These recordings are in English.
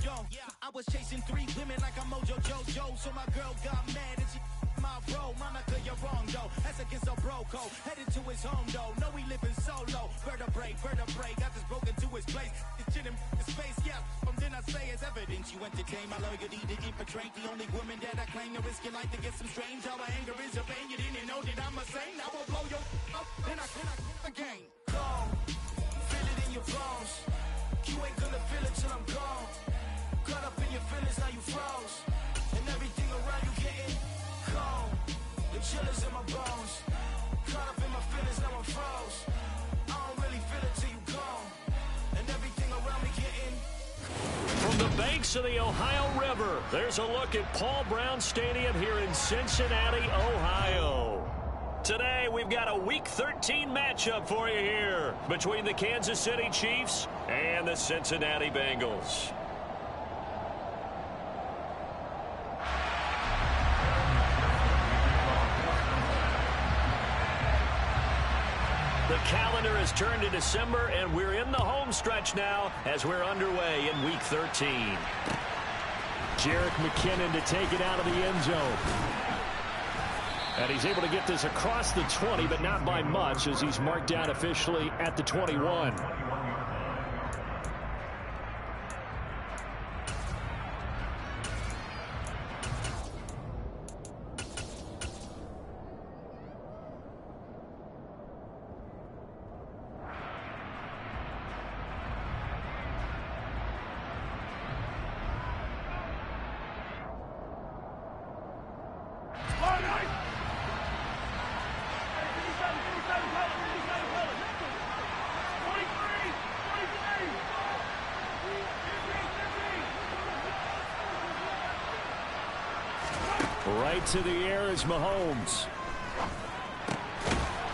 I was chasing 3 women like I'm Mojo Jojo, so my girl got mad and she my bro. Monica, you're wrong though. That's against a bro code. Headed to his home though. No, we living solo. Vertebrae. Got this broken to his place. This shit in his face, yeah. From then I say it's evidence. You entertain my loyalty to infiltrate. The only woman that I claim to risk your life to get some strange. All my anger is your pain. You didn't know that I'm a saint. I will blow your up. Then I again. Gone. Feel it in your bones. You ain't gonna feel it till I'm gone. Caught up in your feelings, now you froze. And everything around you getting cold. The chillers in my bones. Caught up in my feelings, now I'm froze. I don't really feel it till you gone. And everything around me getting. From the banks of the Ohio River, there's a look at Paul Brown Stadium here in Cincinnati, Ohio. Today, we've got a Week 13 matchup for you here between the Kansas City Chiefs and the Cincinnati Bengals. The calendar has turned to December, and we're in the home stretch now as we're underway in Week 13. Jerick McKinnon to take it out of the end zone. And he's able to get this across the 20, but not by much, as he's marked down officially at the 21. Right to the air is Mahomes.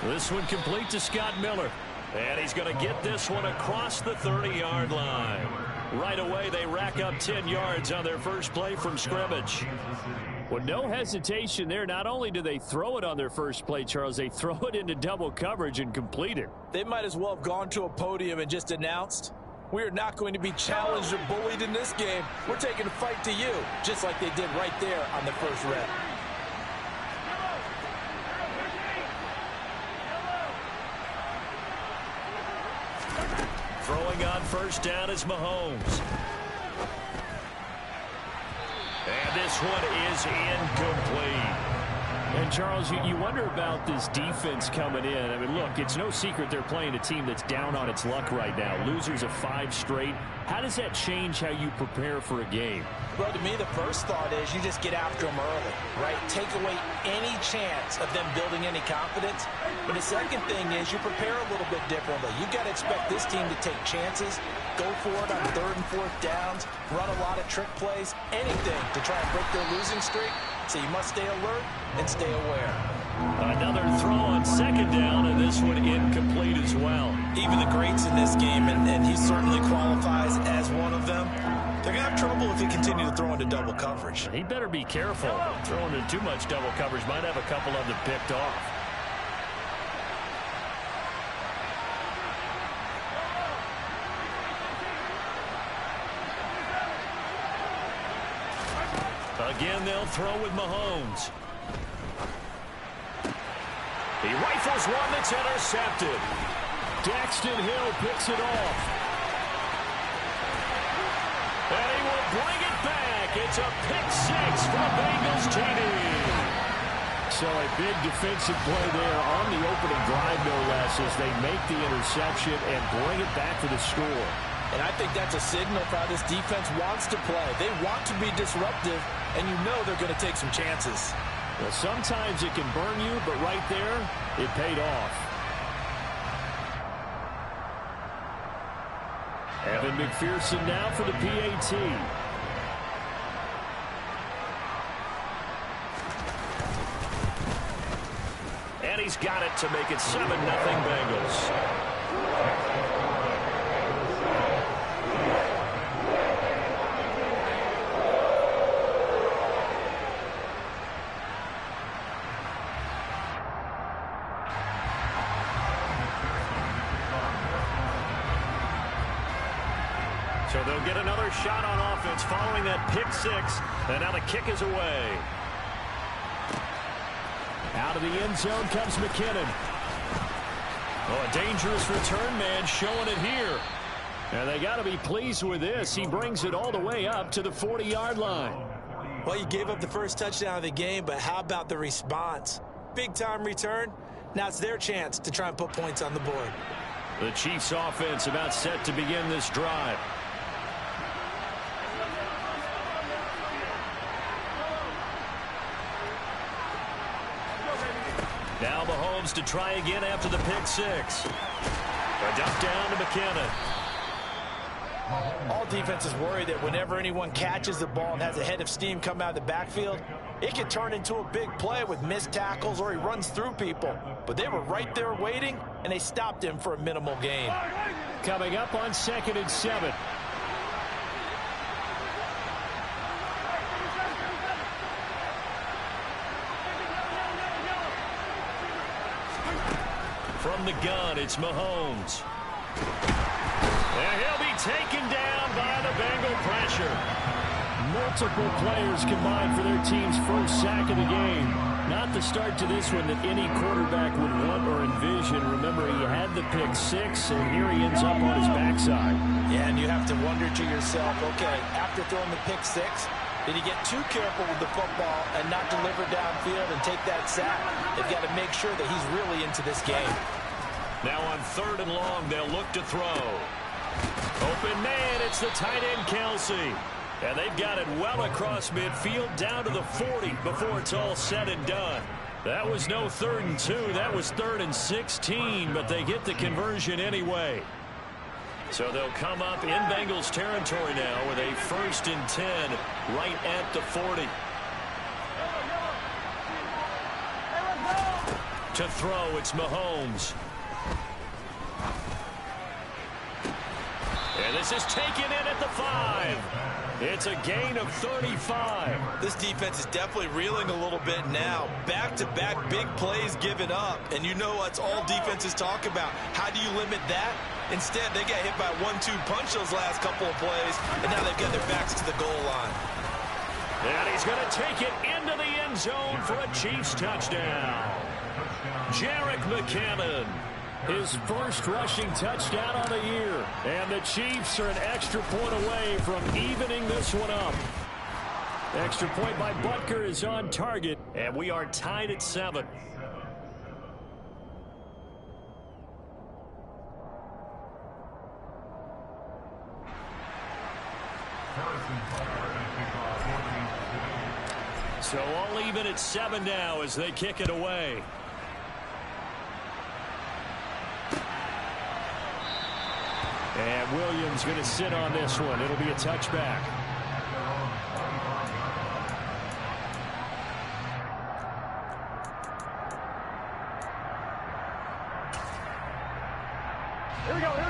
This one complete to Scott Miller. And he's going to get this one across the 30-yard line. Right away, they rack up 10 yards on their first play from scrimmage. Well, no hesitation there. Not only do they throw it on their first play, Charles, they throw it into double coverage and complete it. They might as well have gone to a podium and just announced, we are not going to be challenged or bullied in this game. We're taking a fight to you, just like they did right there on the first rep. Throwing on first down is Mahomes. And this one is incomplete. And, Charles, you wonder about this defense coming in. I mean, look, it's no secret they're playing a team that's down on its luck right now. Losers of 5 straight. How does that change how you prepare for a game? Well, to me, the first thought is you just get after them early, right? Take away any chance of them building any confidence. But the second thing is you prepare a little bit differently. You've got to expect this team to take chances, go for it on 3rd and 4th downs, run a lot of trick plays, anything to try and break their losing streak. So you must stay alert and stay aware. Another throw on 2nd down, and this one incomplete as well. Even the greats in this game, and he certainly qualifies as one of them, they're going to have trouble if he continue to throw into double coverage. He better be careful. Throwing into too much double coverage might have a couple of them picked off. Again, they'll throw with Mahomes. He rifles one that's intercepted. Daxton Hill picks it off. And he will bring it back. It's a pick 6 for Bengals TD. So a big defensive play there on the opening drive, no less, as they make the interception and bring it back for the score. And I think that's a signal for how this defense wants to play. They want to be disruptive, and you know they're going to take some chances. Well, sometimes it can burn you, but right there, it paid off. Evan McPherson now for the PAT. And he's got it to make it 7-0 Bengals. So they'll get another shot on offense following that pick six. And now the kick is away. Out of the end zone comes McKinnon. Oh, a dangerous return man showing it here. And they got to be pleased with this. He brings it all the way up to the 40-yard line. Well, you gave up the first touchdown of the game, but how about the response? Big-time return. Now it's their chance to try and put points on the board. The Chiefs offense about set to begin this drive. Now Mahomes to try again after the pick six. A dump down to McKinnon. All defenses worry that whenever anyone catches the ball and has a head of steam come out of the backfield, it can turn into a big play with missed tackles or he runs through people. But they were right there waiting, and they stopped him for a minimal gain. Coming up on 2nd and 7. From the gun, it's Mahomes. And he'll be taken down by the Bengal pressure. Multiple players combined for their team's first sack of the game. Not the start to this one that any quarterback would want or envision. Remember, he had the pick six, and here he ends up on his backside. Yeah, and you have to wonder to yourself, okay, after throwing the pick six, did he get too careful with the football and not deliver downfield and take that sack? They've got to make sure that he's really into this game. Now on 3rd and long, they'll look to throw. Open man, it's the tight end, Kelsey. And they've got it well across midfield down to the 40 before it's all said and done. That was no 3rd and 2. That was 3rd and 16, but they get the conversion anyway. So they'll come up in Bengals territory now with a 1st and 10 right at the 40. To throw, it's Mahomes. And this is taken in at the 5. It's a gain of 35. This defense is definitely reeling a little bit now. Back-to-back big plays given up. And you know what's all defenses talk about. How do you limit that? Instead, they got hit by a 1-2 punch those last couple of plays. And now they've got their backs to the goal line. And he's going to take it into the end zone for a Chiefs touchdown. Jerick McKinnon. His first rushing touchdown on the year. And the Chiefs are an extra point away from evening this one up. Extra point by Butker is on target. And we are tied at 7. So all even at 7 now as they kick it away. And Williams going to sit on this one. It'll be a touchback.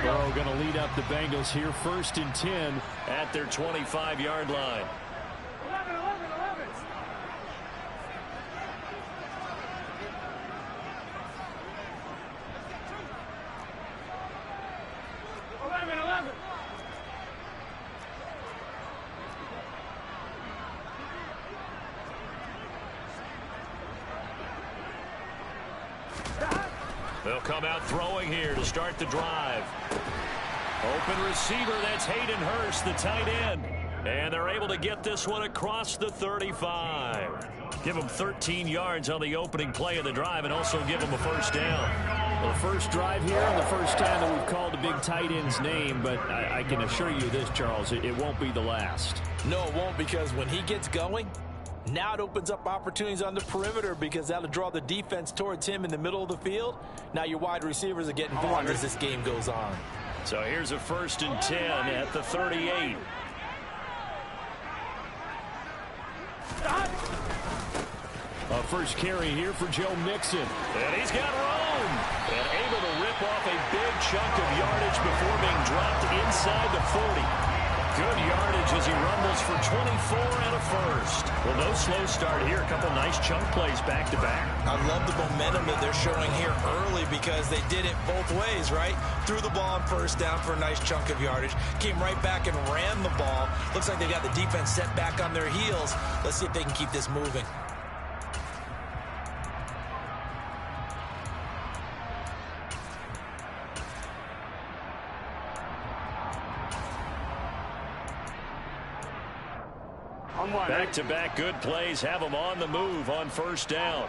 Burrow going to lead up the Bengals here, 1st and 10 at their 25-yard line. They'll come out throwing here to start the drive. Open receiver, that's Hayden Hurst, the tight end. And they're able to get this one across the 35. Give them 13 yards on the opening play of the drive and also give them a first down. Well, the first drive here and the first time that we've called the big tight end's name, but I can assure you this, Charles, it won't be the last. No, it won't, because when he gets going, now it opens up opportunities on the perimeter because that'll draw the defense towards him in the middle of the field. Now your wide receivers are getting involved as this game goes on. So here's a 1st and 10 at the 38. A first carry here for Joe Mixon. And he's got room. And able to rip off a big chunk of yardage before being dropped inside the 40. Good yardage as he rumbles for 24 and a first. Well, no slow start here. A couple nice chunk plays back-to-back. I love the momentum that they're showing here early because they did it both ways, right? Threw the ball on first down for a nice chunk of yardage. Came right back and ran the ball. Looks like they got the defense set back on their heels. Let's see if they can keep this moving. Back-to-back good plays have them on the move on first down.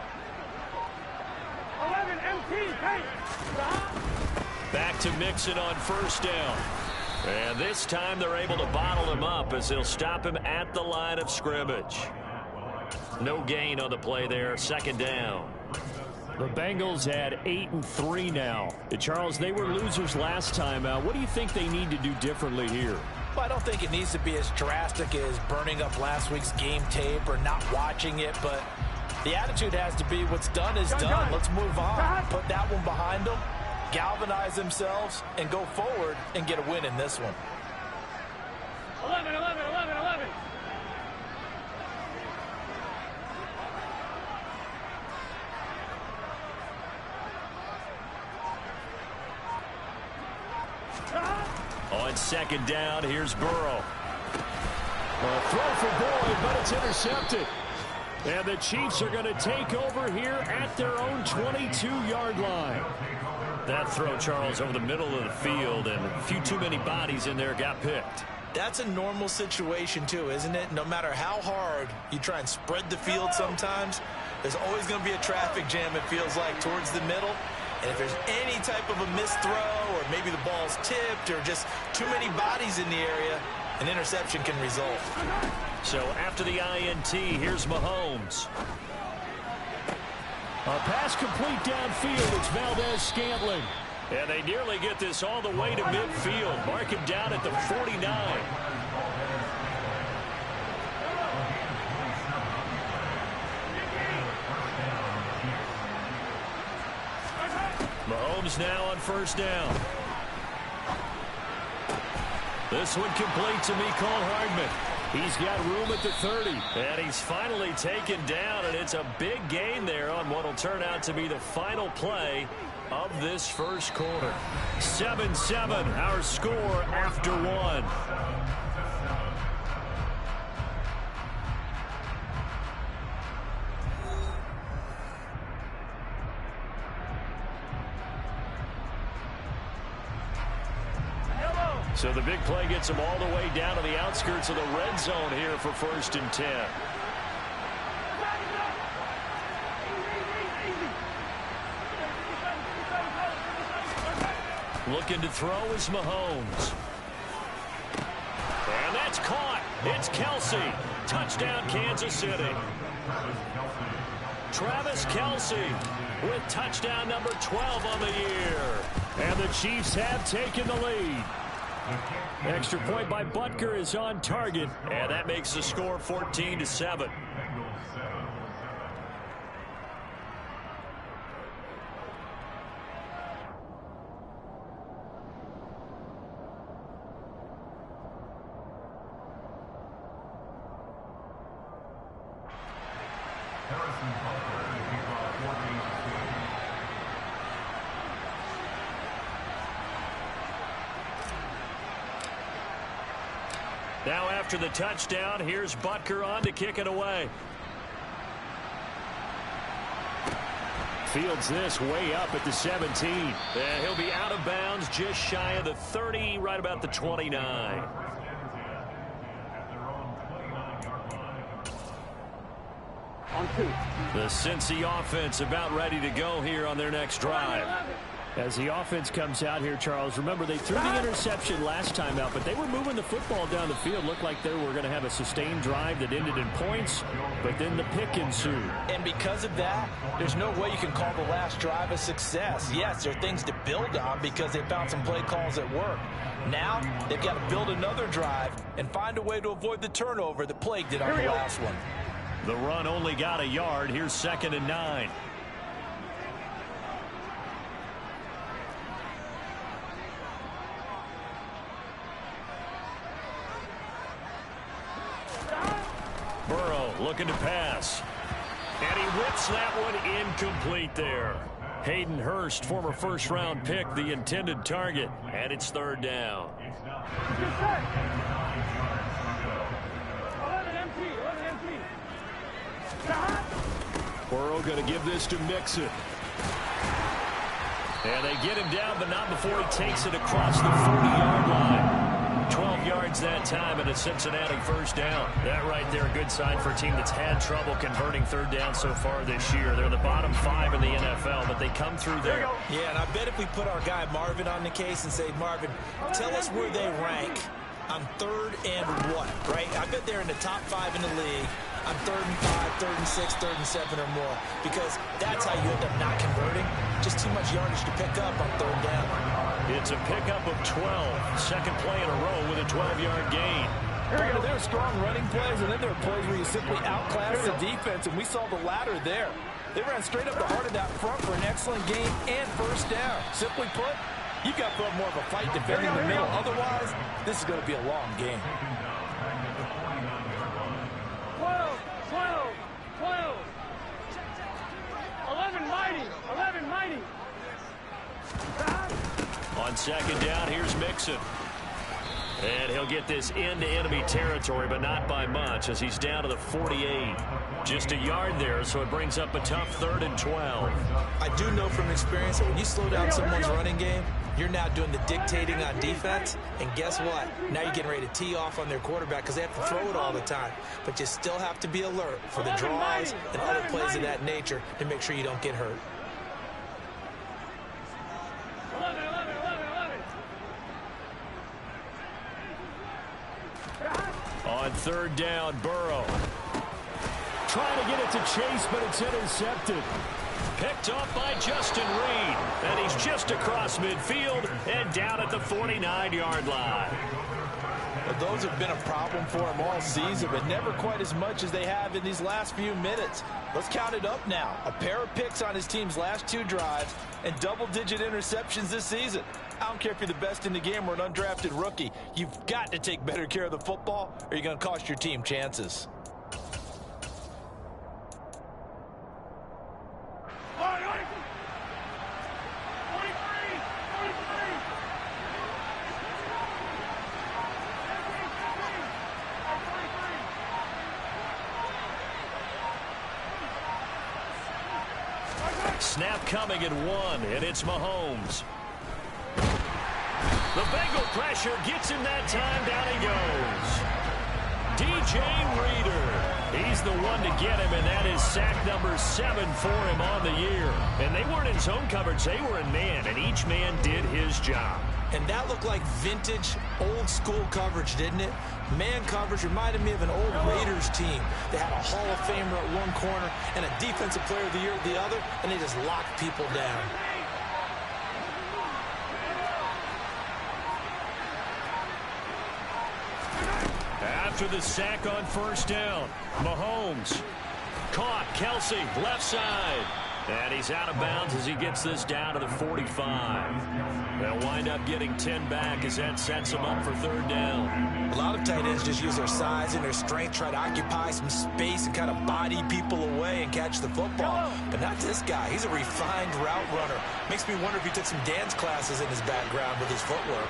11 MT, hey. Back to Mixon on first down. And this time they're able to bottle him up as they'll stop him at the line of scrimmage. No gain on the play there, second down. The Bengals at 8-3 now. Charles, they were losers last time out. What do you think they need to do differently here? Well, I don't think it needs to be as drastic as burning up last week's game tape or not watching it, but the attitude has to be what's done is done. Let's move on. Put that one behind them, galvanize themselves, and go forward and get a win in this one. 11, 11, 11, 11. On second down, here's Burrow. A throw for Boyd, but it's intercepted. And the Chiefs are going to take over here at their own 22-yard line. That throw, Charles, over the middle of the field, and a few too many bodies in there got picked. That's a normal situation, too, isn't it? No matter how hard you try and spread the field sometimes, there's always going to be a traffic jam, it feels like, towards the middle. And if there's any type of a missed throw or maybe the ball's tipped or just too many bodies in the area, an interception can result. So after the INT, here's Mahomes. A pass complete downfield. It's Valdez-Scantling. And they nearly get this all the way to midfield. Mark him down at the 49. Mahomes now on first down. This one complete to Mecole Hardman. He's got room at the 30. And he's finally taken down, and it's a big gain there on what will turn out to be the final play of this first quarter. 7-7, our score after one. So the big play gets them all the way down to the outskirts of the red zone here for 1st and 10. Looking to throw is Mahomes. And that's caught. It's Kelce. Touchdown, Kansas City. Travis Kelce with touchdown number 12 on the year. And the Chiefs have taken the lead. Extra point by Butker is on target, and that makes the score 14-7. Now after the touchdown, here's Butker on to kick it away. Fields this way up at the 17. And he'll be out of bounds just shy of the 30, right about the 29. The Cincy offense about ready to go here on their next drive. As the offense comes out here, Charles, remember they threw the interception last time out, but they were moving the football down the field. Looked like they were going to have a sustained drive that ended in points, but then the pick ensued. And because of that, there's no way you can call the last drive a success. Yes, there are things to build on because they found some play calls that work. Now, they've got to build another drive and find a way to avoid the turnover that plagued it on the last one. The run only got a yard. Here's 2nd and 9. Burrow looking to pass. And he whips that one incomplete there. Hayden Hurst, former first-round pick, the intended target. And it's third down. 11 empty. Burrow going to give this to Mixon. And they get him down, but not before he takes it across the 40-yard line. 12 yards that time, and a Cincinnati first down. That right there, a good sign for a team that's had trouble converting third down so far this year. They're the bottom 5 in the NFL, but they come through there. Yeah, and I bet if we put our guy Marvin on the case and say, Marvin, tell us where they rank on third and what, right? I bet they're in the top 5 in the league on 3rd and 5, 3rd and 6, 3rd and 7 or more, because that's how you end up not converting. Just too much yardage to pick up on third down. It's a pickup of 12. Second play in a row with a 12-yard gain. There are strong running plays, and then there are plays where you simply outclass the defense, and we saw the latter there. They ran straight up the heart of that front for an excellent gain and first down. Simply put, you've got to put more of a fight defending the middle. Otherwise, this is going to be a long game. 12. 11 mighty. On second down, here's Mixon. And he'll get this into enemy territory, but not by much, as he's down to the 48. Just a yard there, so it brings up a tough 3rd and 12. I do know from experience that when you slow down someone's running game, you're now doing the dictating on defense. And guess what? Now you're getting ready to tee off on their quarterback because they have to throw it all the time. But you still have to be alert for the draws and other plays of that nature to make sure you don't get hurt. 11. On third down, Burrow. Trying to get it to Chase, but it's intercepted. Picked off by Justin Reed. And he's just across midfield and down at the 49-yard line. Well, those have been a problem for him all season, but never quite as much as they have in these last few minutes. Let's count it up now. A pair of picks on his team's last 2 drives and double-digit interceptions this season. I don't care if you're the best in the game or an undrafted rookie. You've got to take better care of the football or you're going to cost your team chances. Snap coming at 1, and it's Mahomes. The Bengal pressure gets him that time. Down he goes. DJ Reader. He's the one to get him, and that is sack number 7 for him on the year. And they weren't in zone coverage. They were in man, and each man did his job. And that looked like vintage, old-school coverage, didn't it? Man coverage reminded me of an old Raiders team. They had a Hall of Famer at one corner and a Defensive Player of the Year at the other, and they just locked people down. After the sack on first down, Mahomes caught. Kelsey, left side. And he's out of bounds as he gets this down to the 45. They'll wind up getting 10 back as that sets him up for third down. A lot of tight ends just use their size and their strength, try to occupy some space and kind of body people away and catch the football. But not this guy. He's a refined route runner. Makes me wonder if he took some dance classes in his background with his footwork.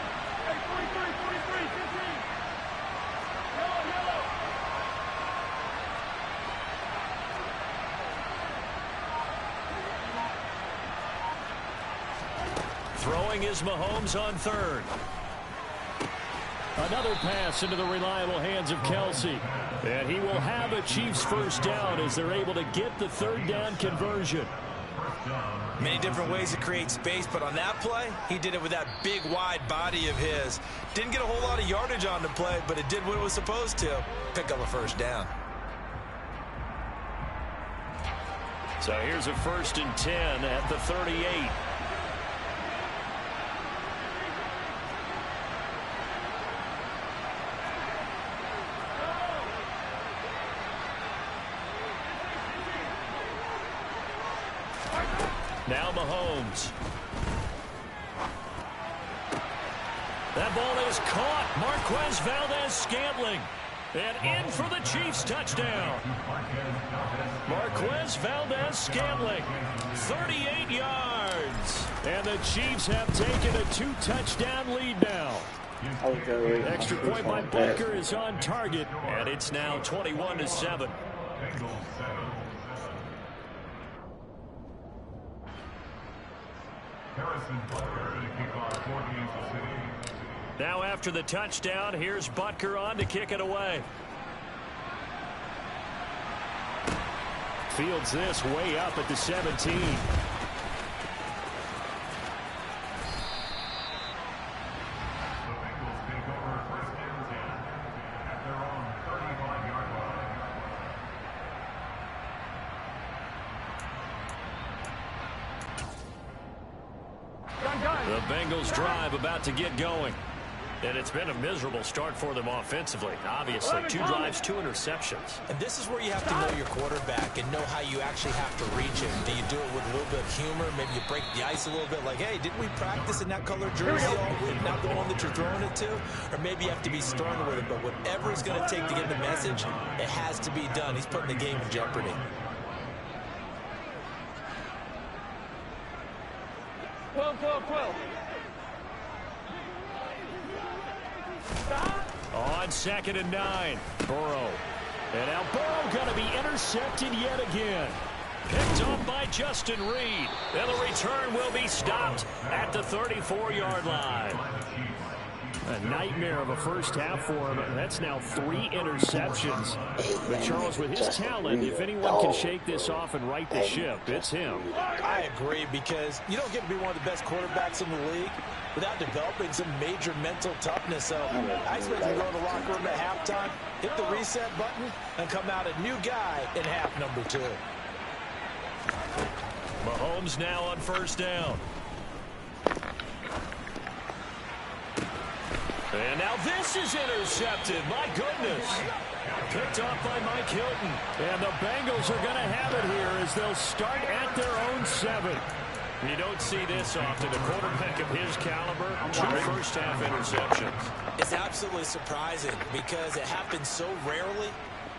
Throwing is Mahomes on third. Another pass into the reliable hands of Kelsey. And he will have a Chiefs first down as they're able to get the third down conversion. Many different ways to create space, but on that play, he did it with that big, wide body of his. Didn't get a whole lot of yardage on the play, but it did what it was supposed to. Pick up a first down. So here's a 1st and 10 at the 38. Now Mahomes. That ball is caught. Marquez Valdez-Scantling. And in for the Chiefs touchdown. Marquez Valdez-Scantling, 38 yards. And the Chiefs have taken a 2-touchdown lead now. Extra point by Butker is on target, and it's now 21-7. Now after the touchdown, here's Butker on to kick it away. Fields this way up at the 17. The Bengals drive about to get going. And it's been a miserable start for them offensively. Obviously, 2 drives, 2 interceptions. And this is where you have to know your quarterback and know how you actually have to reach him. Do you do it with a little bit of humor? Maybe you break the ice a little bit like, hey, didn't we practice in that color jersey all week, not the one that you're throwing it to? Or maybe you have to be stern with it. But whatever it's going to take to get the message, it has to be done. He's putting the game in jeopardy. On 2nd and 9, Burrow. And now Burrow going to be intercepted yet again. Picked up by Justin Reed. And the return will be stopped at the 34-yard line. A nightmare of a first half for him. That's now 3 interceptions. But Charles, with his talent, if anyone can shake this off and right the ship, it's him. I agree, because you don't get to be one of the best quarterbacks in the league without developing some major mental toughness. So I expect him to go to the locker room at halftime, hit the reset button, and come out a new guy in half number 2. Mahomes now on 1st down. And now this is intercepted. My goodness. Picked off by Mike Hilton. And the Bengals are going to have it here as they'll start at their own 7. You don't see this often. A quarterback of his caliber, 2 first-half interceptions. It's absolutely surprising because it happens so rarely.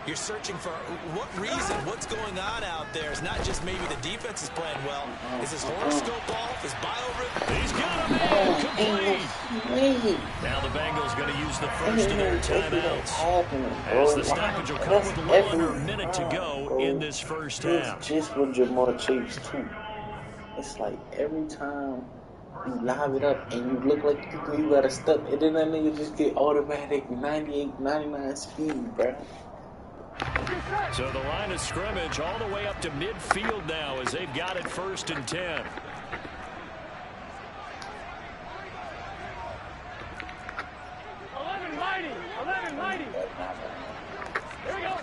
You're searching for what reason, what's going on out there. It's not just maybe the defense is playing well. Is his horoscope off? His biorhythm? He's got him in, complete. Now the Bengals going to use the first of their timeouts. As the stoppage will come with a little under a minute to go in this first half. It's just with Jamar Chase, too. It's like every time you live it up and you look like you got a step, and then that nigga just get automatic 98, 99 speed, bro. So the line of scrimmage all the way up to midfield now as they've got it 1st and 10. Here we go.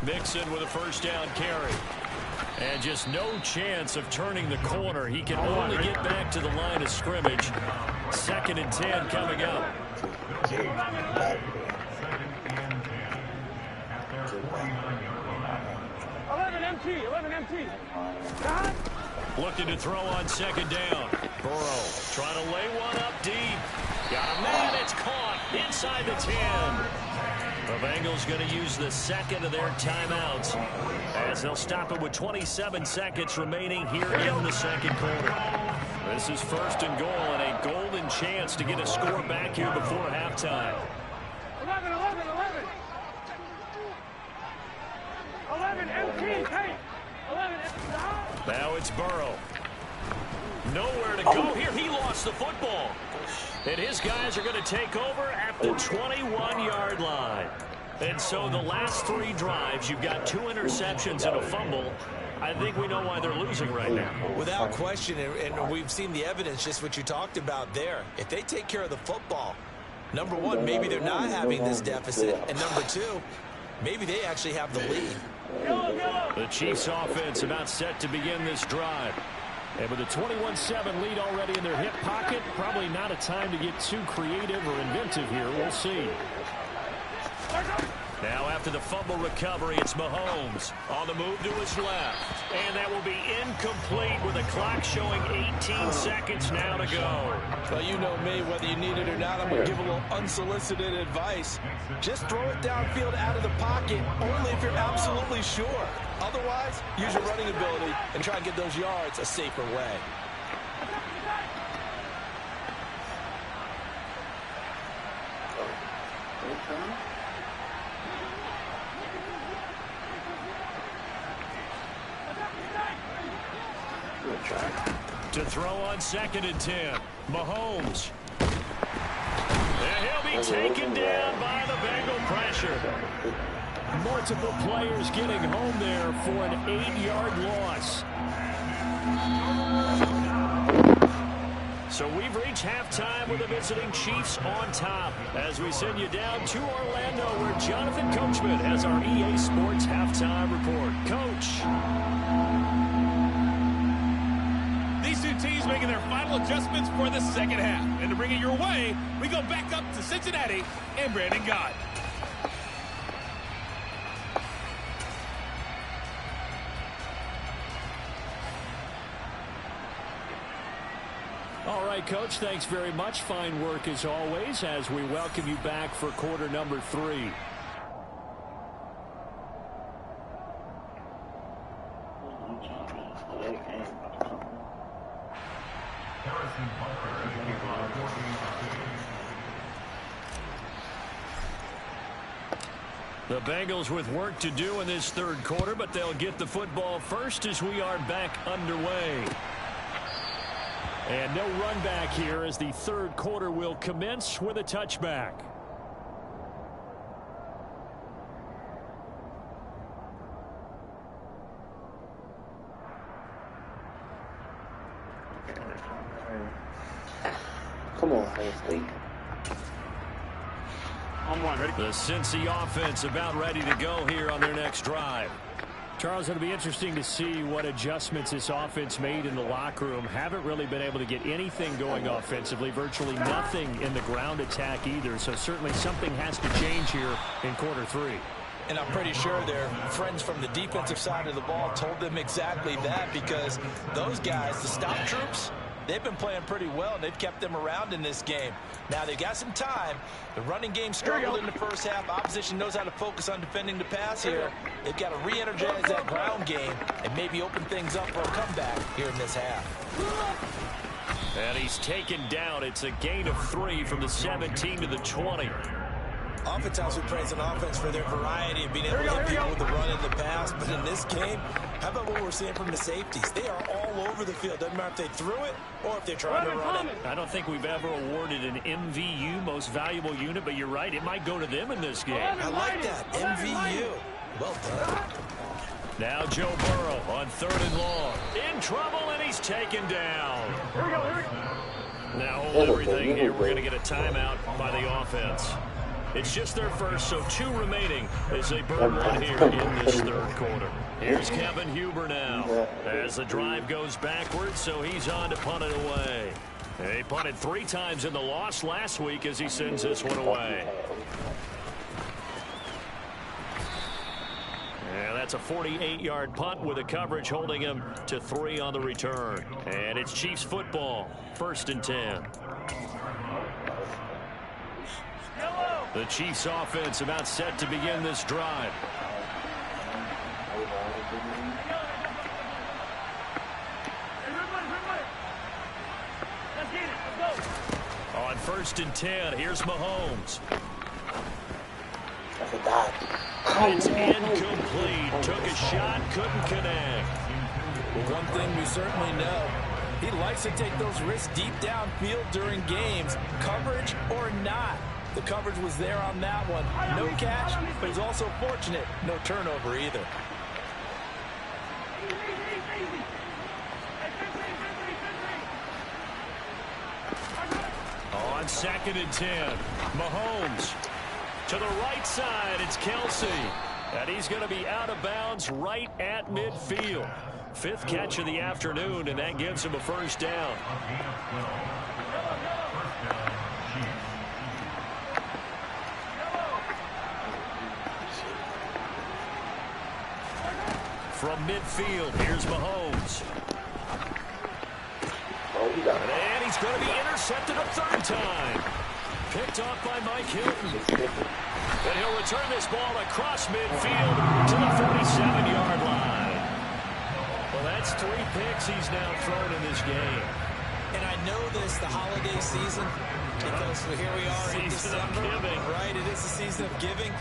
Mixon with a 1st down carry. And just no chance of turning the corner. He can only get back to the line of scrimmage. 2nd and 10 coming up. 11 empty. Looking to throw on 2nd down. Burrow trying to lay one up deep. Got a man. It's caught inside the 10. The Bengals going to use the 2nd of their timeouts as they'll stop it with 27 seconds remaining here in the 2nd quarter. This is 1st and goal and a golden chance to get a score back here before halftime. 11 empty. Hey, 11 empty. Now it's Burrow. Nowhere to go here. He lost the football. And his guys are going to take over at the 21-yard line. And so the last 3 drives, you've got 2 interceptions and a fumble. I think we know why they're losing right now. Without question, and we've seen the evidence, just what you talked about there. If they take care of the football, number 1, maybe they're not having this deficit. And number 2, maybe they actually have the lead. The Chiefs offense about set to begin this drive. And with a 21-7 lead already in their hip pocket, probably not a time to get too creative or inventive here. We'll see. Now after the fumble recovery, it's Mahomes on the move to his left. And that will be incomplete with the clock showing 18 seconds now to go. Well, you know me, whether you need it or not, I'm going to give a little unsolicited advice. Just throw it downfield out of the pocket, only if you're absolutely sure. Otherwise, use your running ability and try and get those yards a safer way. To throw on 2nd and 10. Mahomes. And he'll be taken down by the Bengal pressure. Multiple players getting home there for an 8-yard loss. So we've reached halftime with the visiting Chiefs on top as we send you down to Orlando where Jonathan Coachman has our EA Sports halftime report. Coach. These two teams making their final adjustments for the second half. And to bring it your way, we go back up to Cincinnati and Brandon Gott. All right, Coach, thanks very much. Fine work as always as we welcome you back for quarter number 3. The Bengals with work to do in this third quarter, but they'll get the football first as we are back underway. And no run back here as the third quarter will commence with a touchback. Come on, Ohio State. The Cincy offense about ready to go here on their next drive. Charles, it'll be interesting to see what adjustments this offense made in the locker room. Haven't really been able to get anything going offensively, virtually nothing in the ground attack either. So certainly something has to change here in quarter 3. And I'm pretty sure their friends from the defensive side of the ball told them exactly that, because those guys, the stop troops, they've been playing pretty well, and they've kept them around in this game. Now, they've got some time. The running game struggled in the first half. Opposition knows how to focus on defending the pass here. They've got to re-energize that ground game and maybe open things up for a comeback here in this half. And he's taken down. It's a gain of 3 from the 17 to the 20. Oftentimes we praise an offense for their variety of being able to hit people with the run and the pass, but in this game, how about what we're seeing from the safeties? They are all over the field. Doesn't matter if they threw it or if they're trying to run it. I don't think we've ever awarded an MVU, most valuable unit, but you're right, it might go to them in this game. I like that, MVU. Well done. Now Joe Burrow on 3rd and long. In trouble, and he's taken down. Here we go. Now hold everything here. We're going to get a timeout by the offense. It's just their first, so 2 remaining as they burn one here in this third quarter. Here's Kevin Huber now as the drive goes backwards, so he's on to punt it away. He punted 3 times in the loss last week as he sends this one away. And that's a 48-yard punt with the coverage holding him to 3 on the return. And it's Chiefs football, 1st and 10. The Chiefs offense about set to begin this drive. On 1st and 10, here's Mahomes. It's incomplete. Took a shot, couldn't connect. Well, one thing we certainly know, he likes to take those risks deep downfield during games, coverage or not. The coverage was there on that one. No catch, but he's also fortunate. No turnover either. On 2nd and 10, Mahomes. To the right side, it's Kelsey. And he's going to be out of bounds right at midfield. 5th catch of the afternoon, and that gives him a first down. From midfield, here's Mahomes. And he's going to be intercepted a third time. Picked off by Mike Hilton. And he'll return this ball across midfield to the 47-yard line. Well, that's 3 picks he's now thrown in this game. And I know this, the holiday season, because here we are in December. Right, it is the season of giving.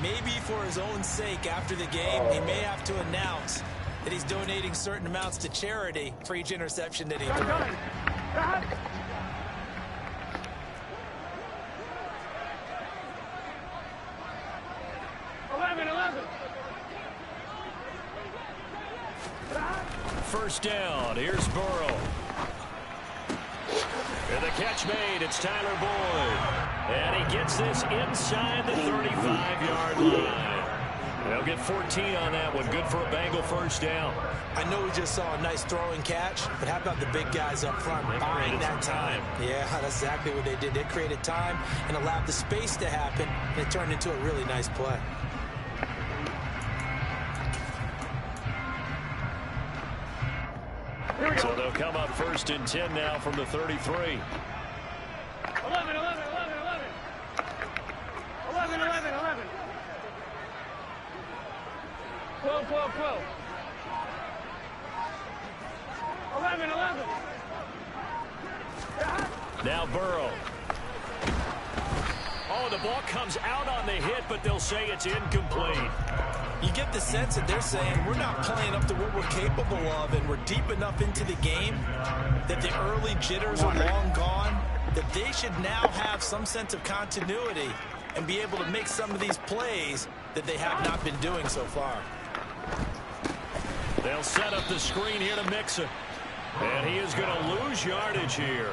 Maybe for his own sake, after the game, he may have to announce that he's donating certain amounts to charity for each interception that he throws. 11. First down, here's Burrow. And the catch made, it's Tyler Boyd. And he gets this inside the 35-yard line. They'll get 14 on that one. Good for a Bengal first down. I know we just saw a nice throwing catch, but how about the big guys up front buying that time? Yeah, that's exactly what they did. They created time and allowed the space to happen, and it turned into a really nice play. So they'll come up first and 10 now from the 33. 11. 12. 11. Now Burrow. Oh, the ball comes out on the hit, but they'll say it's incomplete. You get the sense that they're saying we're not playing up to what we're capable of, and we're deep enough into the game that the early jitters are long gone, that they should now have some sense of continuity and be able to make some of these plays that they have not been doing so far. They'll set up the screen here to Mixon. And he is going to lose yardage here.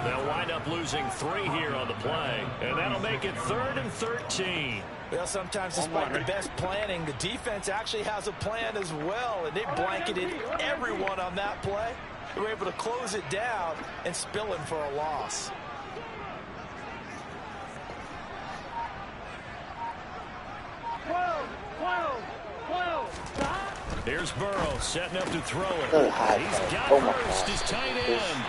They'll wind up losing 3 here on the play. And that'll make it 3rd and 13. Well, sometimes despite the best planning, the defense actually has a plan as well. And they blanketed everyone on that play. They were able to close it down and spill him for a loss. Here's Burrow setting up to throw it. He's got first, his tight end.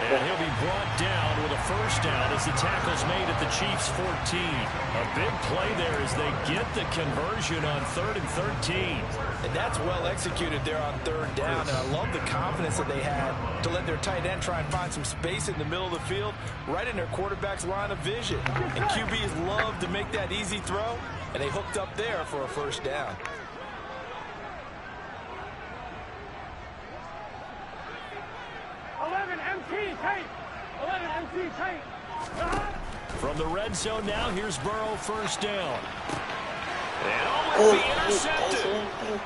And he'll be brought down with a first down as the tackle's made at the Chiefs' 14. A big play there as they get the conversion on 3rd and 13. And that's well executed there on 3rd down. And I love the confidence that they had to let their tight end try and find some space in the middle of the field, right in their quarterback's line of vision. And QBs love to make that easy throw, and they hooked up there for a first down. From the red zone now, here's Burrow, first down. And will be intercepted.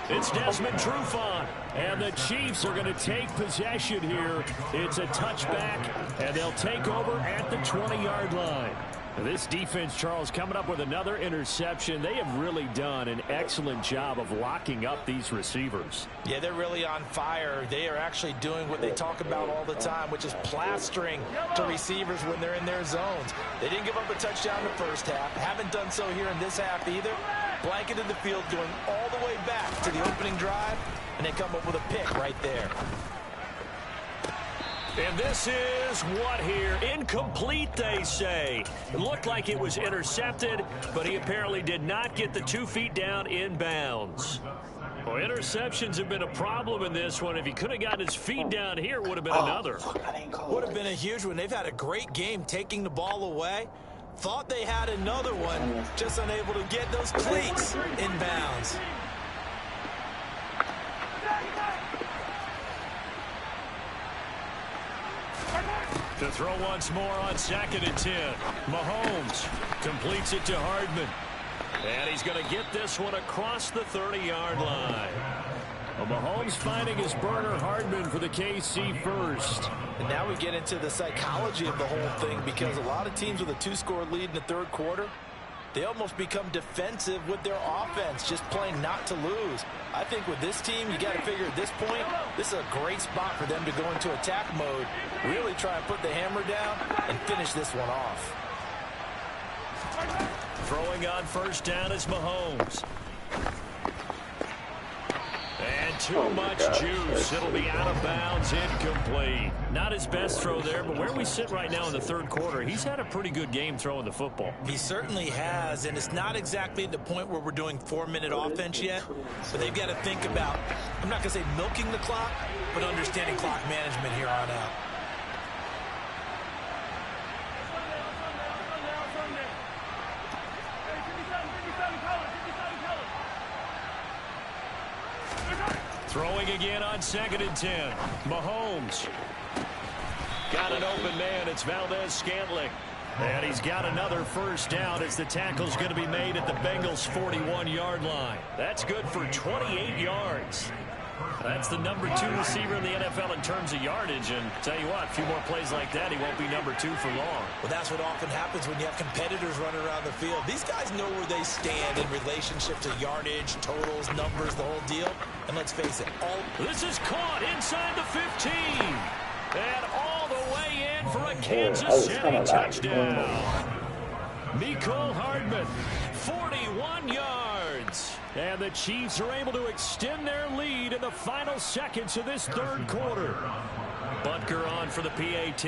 It's Desmond Trufant. And the Chiefs are going to take possession here. It's a touchback, and they'll take over at the 20-yard line. This defense, Charles, coming up with another interception. They have really done an excellent job of locking up these receivers. Yeah, they're really on fire. They are actually doing what they talk about all the time, which is plastering to receivers when they're in their zones. They didn't give up a touchdown in the first half. Haven't done so here in this half either. Blanketed the field, going all the way back to the opening drive, and they come up with a pick right there. And this is what here? Incomplete, they say. It looked like it was intercepted, but he apparently did not get the 2 feet down inbounds. Well, interceptions have been a problem in this one. If he could have gotten his feet down here, it would have been another. Would have been a huge one. They've had a great game taking the ball away. Thought they had another one, just unable to get those cleats inbounds. To throw once more on 2nd and 10. Mahomes completes it to Hardman. And he's going to get this one across the 30-yard line. Well, Mahomes finding his burner, Hardman, for the KC first. And now we get into the psychology of the whole thing, because a lot of teams with a 2-score lead in the 3rd quarter, they almost become defensive with their offense, just playing not to lose. I think with this team, you got to figure at this point, this is a great spot for them to go into attack mode, really try and put the hammer down and finish this one off. Throwing on first down is Mahomes. too much juice. It'll be out of bounds, incomplete. Not his best throw there, but where we sit right now in the third quarter, he's had a pretty good game throwing the football. He certainly has, and it's not exactly at the point where we're doing 4-minute offense yet, but they've got to think about, I'm not going to say milking the clock, but understanding clock management here on out. Throwing again on 2nd and 10. Mahomes. Got an open man. It's Valdez-Scantling. And he's got another first down as the tackle's going to be made at the Bengals' 41-yard line. That's good for 28 yards. That's the number 2 receiver in the NFL in terms of yardage. And tell you what, a few more plays like that, he won't be number 2 for long. Well, that's what often happens when you have competitors running around the field. These guys know where they stand in relationship to yardage, totals, numbers, the whole deal. And let's face it, this is caught inside the 15. And all the way in for a Kansas City touchdown. Mecole Hardman, 41 yards. And the Chiefs are able to extend their lead in the final seconds of this third quarter. Butker on for the PAT.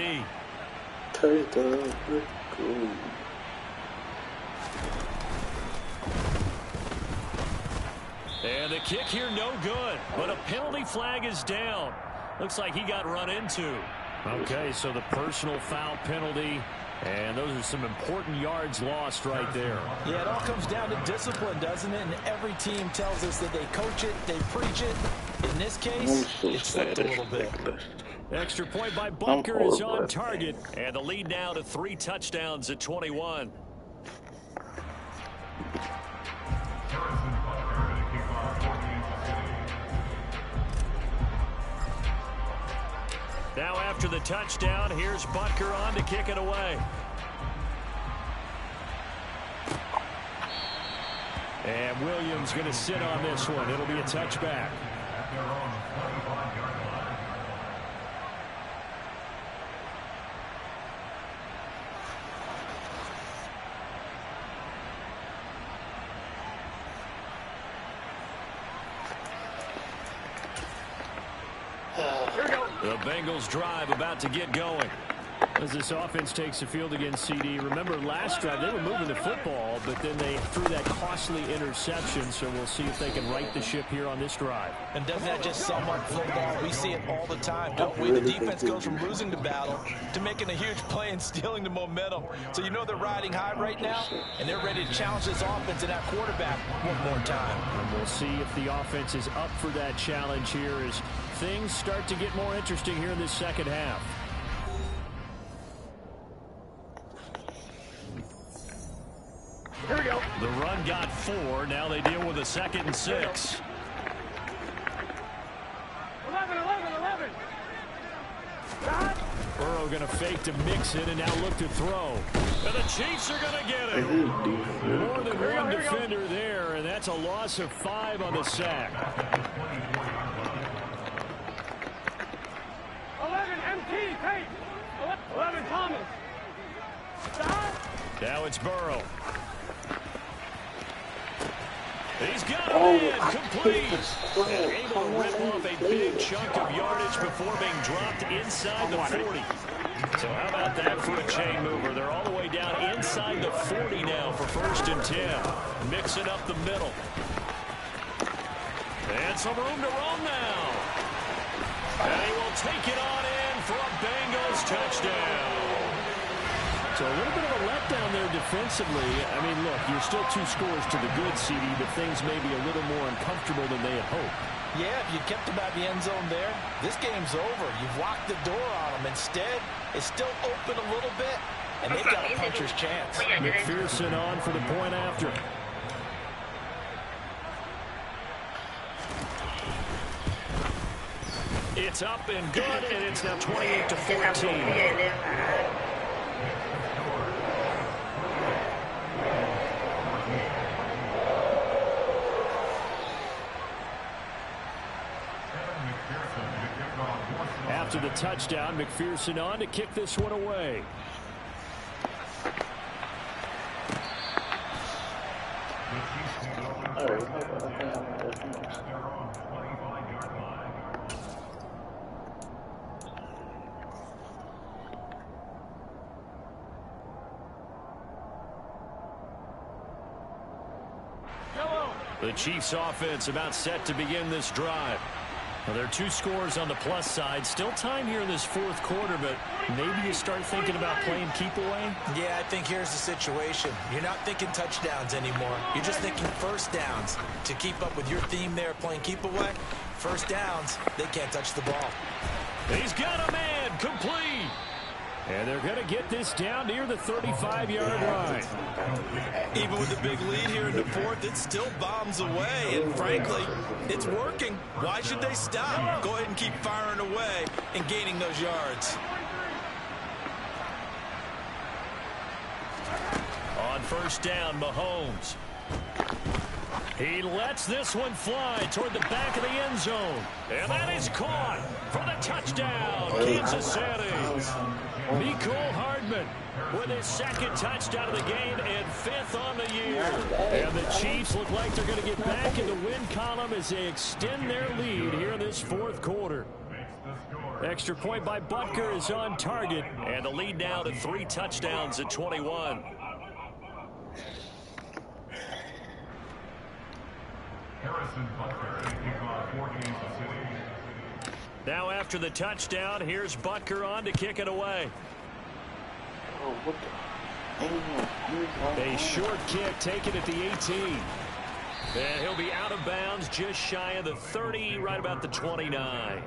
And the kick here no good, but a penalty flag is down. Looks like he got run into. Okay, so the personal foul penalty, and those are some important yards lost right there. Yeah, it all comes down to discipline, doesn't it? And every team tells us that they coach it, they preach it. In this case, it slipped a little bit. Extra point by Butker is on target, and the lead now to 3 touchdowns at 21. Now after the touchdown, here's Butker on to kick it away. And Williams going to sit on this one. It'll be a touchback. The Bengals drive about to get going. As this offense takes the field against CD. Remember last drive they were moving the football, but then they threw that costly interception, so we'll see if they can right the ship here on this drive. And doesn't that just sum up football? We see it all the time, don't we? The defense goes from losing the battle to making a huge play and stealing the momentum. So you know they're riding high right now, and they're ready to challenge this offense and that quarterback one more time. And we'll see if the offense is up for that challenge here as things start to get more interesting here in this second half. Here we go. The run got 4. Now they deal with a 2nd and 6. 11. Burrow going to fake to mix it and now look to throw. And the Chiefs are going to get it. More than one defender there, and that's a loss of 5 on the sack. 11 MT, Tate. 11 Thomas. Now it's Burrow. He's got a man complete. And able to rip off a big chunk of yardage before being dropped inside the 40. So how about that for a chain mover? They're all the way down inside the 40 now for 1st and 10. Mixing up the middle. And some room to roam now. And he will take it on in for a Bengals touchdown. So a little bit of a letdown there defensively. I mean, look, you're still 2 scores to the good, CD, but things may be a little more uncomfortable than they had hoped. Yeah, if you kept them out of the end zone there, this game's over. You've locked the door on them. Instead, it's still open a little bit, and they've got a puncher's chance. McPherson on for the point after. It's up and good, and it's now 28-14. After the touchdown, McPherson on to kick this one away. The Chiefs offense about set to begin this drive. Well, there are 2 scores on the plus side. Still time here in this fourth quarter, but maybe you start thinking about playing keep away? Yeah, I think here's the situation. You're not thinking touchdowns anymore. You're just thinking first downs. To keep up with your theme there, playing keep away, first downs, they can't touch the ball. He's got a man, complete. And they're going to get this down near the 35-yard line. Even with the big lead here in the fourth, it still bombs away. And frankly, it's working. Why should they stop? Go ahead and keep firing away and gaining those yards. On first down, Mahomes. He lets this one fly toward the back of the end zone. And that is caught for the touchdown, Kansas City. Mecole Hardman with his second touchdown of the game and 5th on the year. And the Chiefs look like they're going to get back in the win column as they extend their lead here in this fourth quarter. Extra point by Butker is on target, and the lead now to 3 touchdowns at 21. Now after the touchdown, here's Butker on to kick it away. Oh, what the? A short kick taken at the 18. And he'll be out of bounds just shy of the 30, right about the 29.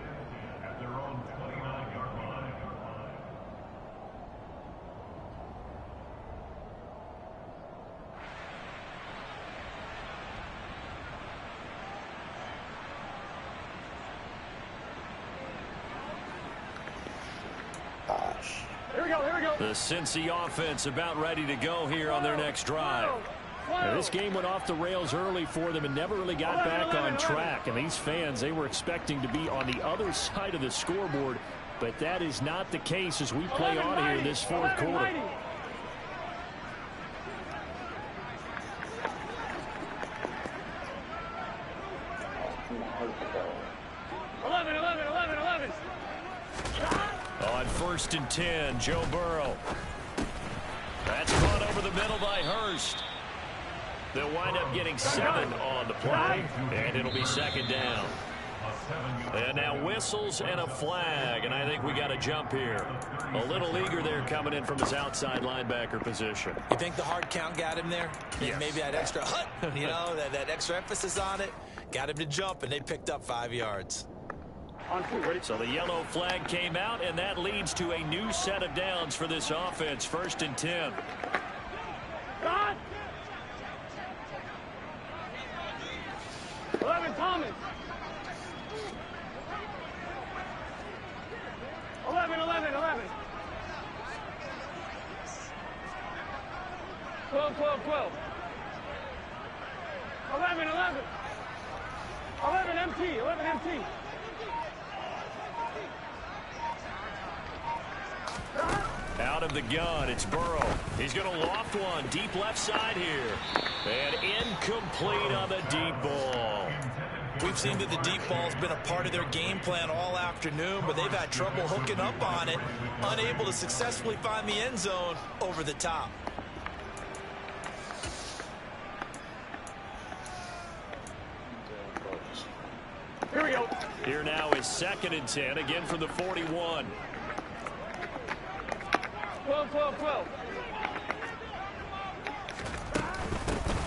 The Cincy offense about ready to go here on their next drive. Now, this game went off the rails early for them and never really got back on track. And these fans, they were expecting to be on the other side of the scoreboard. But that is not the case as we play on here in this fourth quarter. 11. On 1st and 10, Joe Burrow. That's caught over the middle by Hurst. They'll wind up getting 7 on the play, and it'll be second down. And now whistles and a flag, and I think we got a jump here. A little eager there coming in from his outside linebacker position. You think the hard count got him there? Yes. Maybe that extra hut, you know, that extra emphasis on it, got him to jump, and they picked up 5 yards. So the yellow flag came out, and that leads to a new set of downs for this offense. 1st and 10. God! 11, Thomas. 11. 12. 11. 11 empty. Out of the gun, it's Burrow. He's going to loft one deep left side here. And incomplete on the deep ball. We've seen that the deep ball's been a part of their game plan all afternoon, but they've had trouble hooking up on it, unable to successfully find the end zone over the top. Here we go. Here now is 2nd and 10, again from the 41. 12.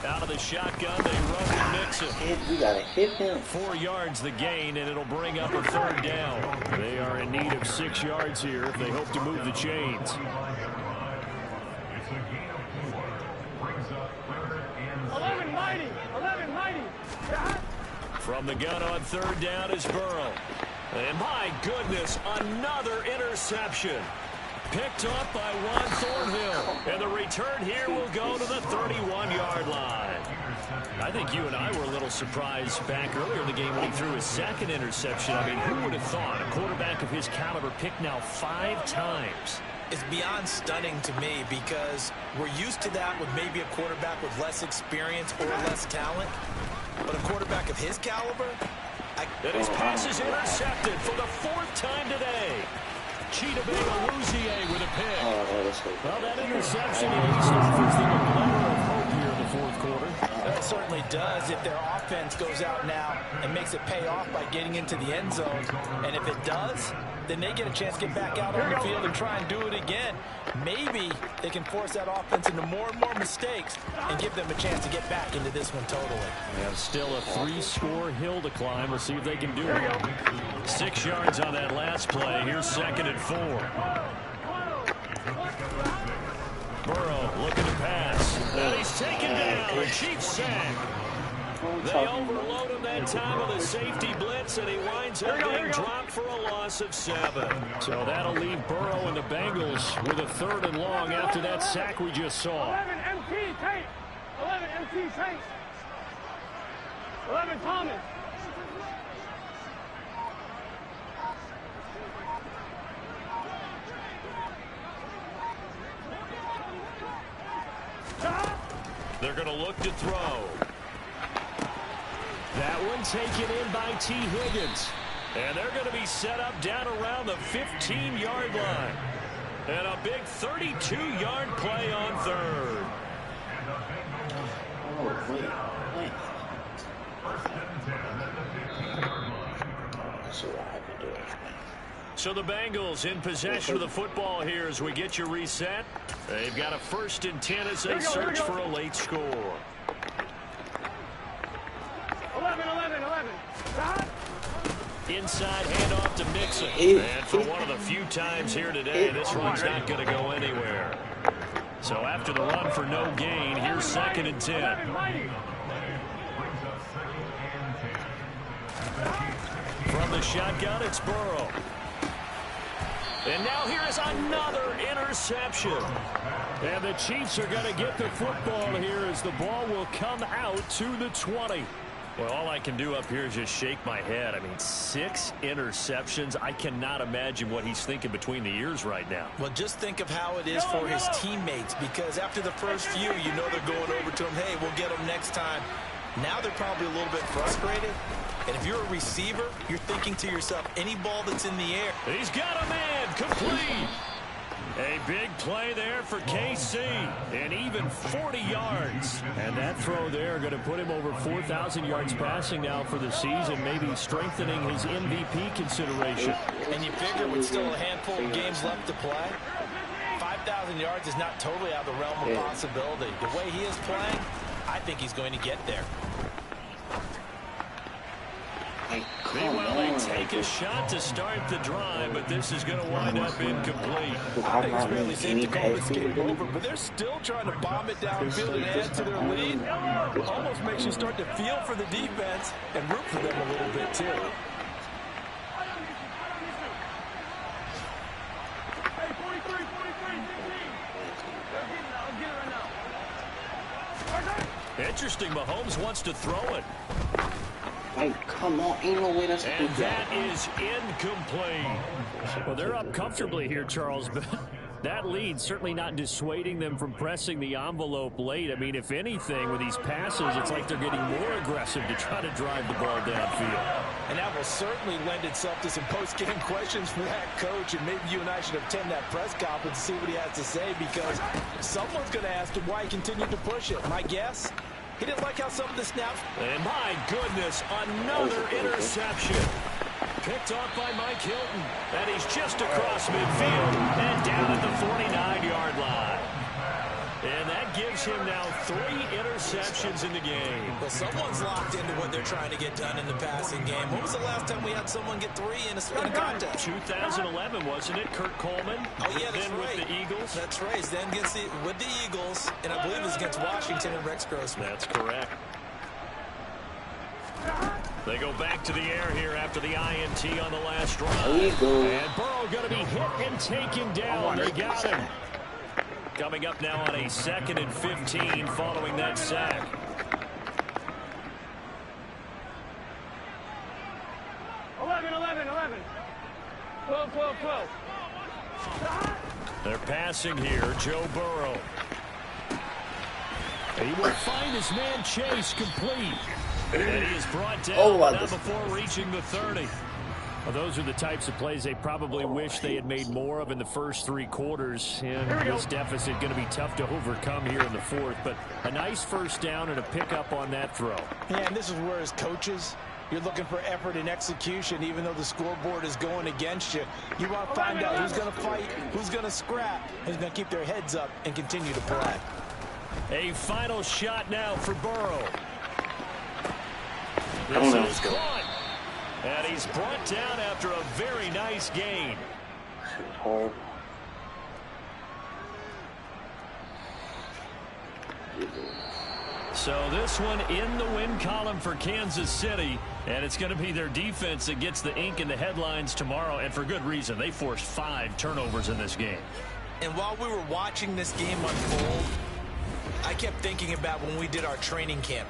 Out of the shotgun, they run and mix it. We gotta hit him. 4 yards the gain, and it'll bring up a 3rd down. They are in need of 6 yards here if they hope to move the chains. 11 mighty. From the gun on 3rd down is Burrow. And my goodness, another interception. Picked up by Juan Thornhill. And the return here will go to the 31-yard line. I think you and I were a little surprised back earlier in the game when he threw his 2nd interception. I mean, who would have thought a quarterback of his caliber picked now 5 times? It's beyond stunning to me because we're used to that with maybe a quarterback with less experience or less talent. But a quarterback of his caliber, And his pass is intercepted for the 4th time today. Chidobe Awuzie with a pick. Well, that interception is offers them a glimmer of hope here in the fourth quarter. certainly does if their offense goes out now and makes it pay off by getting into the end zone. And if it does, then they get a chance to get back out on the field and try and do it again. Maybe they can force that offense into more and more mistakes and give them a chance to get back into this one totally. Yeah, still a 3-score hill to climb. We'll see if they can do it. 6 yards on that last play. Here's 2nd and 4. Burrow looking to pass. And he's taken down. A Chiefs sack. They overload him that time with a safety blitz, and he winds up being dropped for a loss of 7. So that'll leave Burrow and the Bengals with a 3rd and long after that sack we just saw. 11 MT Tate. 11 MT Tate. 11 Thomas. They're going to look to throw. That one taken in by T. Higgins. And they're going to be set up down around the 15-yard line. And a big 32-yard play on 3rd. Oh, wait. So I have to do it. So the Bengals in possession of the football here as we get you reset. They've got a 1st and 10 as they search for a late score. 11. Inside handoff to Mixon. And for one of the few times here today, this one's not going to go anywhere. So after the run for no gain, here's 2nd and 10. From the shotgun, it's Burrow. And now here's another interception. And the Chiefs are going to get the football here as the ball will come out to the 20. Well, all I can do up here is just shake my head. I mean, 6 interceptions. I cannot imagine what he's thinking between the ears right now. Well, just think of how it is for his teammates, because after the first few, you know they're going over to him, hey, we'll get them next time. Now they're probably a little bit frustrated. And if you're a receiver, you're thinking to yourself, any ball that's in the air. He's got a man, complete. A big play there for KC, and even 40 yards. And that throw there going to put him over 4,000 yards passing now for the season, maybe strengthening his MVP consideration. And you figure with still a handful of games left to play, 5,000 yards is not totally out of the realm of possibility. The way he is playing, I think he's going to get there. Meanwhile, they take a shot to start the drive, but this is going to wind up incomplete. I think it's really safe to call this game over, but they're still trying to bomb it downfield and add to their lead. It almost makes you start to feel for the defense and root for them a little bit, too. Interesting, Mahomes wants to throw it. Hey, come on, ain't no way that's a And that is incomplete. Well, they're up comfortably here, Charles, but that lead certainly not dissuading them from pressing the envelope late. I mean, if anything, with these passes, it's like they're getting more aggressive to try to drive the ball downfield. And that will certainly lend itself to some post-game questions for that coach, and maybe you and I should attend that press conference and see what he has to say, because someone's going to ask him why he continued to push it. My guess? He didn't like how some of the snaps. And my goodness, another interception. Picked off by Mike Hilton. And he's just across midfield and down at the 49-yard line. And that gives him now 3 interceptions in the game. Well, someone's locked into what they're trying to get done in the passing game. When was the last time we had someone get 3 in a contest? 2011, wasn't it? Kurt Coleman. Oh, yeah, that's then right. With the Eagles. That's right. Then with the Eagles, and I believe it was against Washington and Rex Grossman. That's correct. They go back to the air here after the INT on the last drive. There you go. And Burrow going to be hit and taken down. They got him. Coming up now on a 2nd and 15 following that sack. Eleven. 12. They're passing here, Joe Burrow. He will find his man Chase complete. And he is brought down, not before reaching the 30. Well, those are the types of plays they probably wish they had made more of in the first 3 quarters. And this deficit going to be tough to overcome here in the 4th. But a nice first down and a pickup on that throw. Yeah, and this is where as coaches, you're looking for effort and execution, even though the scoreboard is going against you. You want to find out who's going to fight, who's going to scrap, who's going to keep their heads up and continue to play. A final shot now for Burrow. Come on, This is caught. And he's brought down after a very nice gain. Horrible. So this one in the win column for Kansas City. And it's going to be their defense that gets the ink in the headlines tomorrow. And for good reason. They forced 5 turnovers in this game. And while we were watching this game unfold, I kept thinking about when we did our training camp.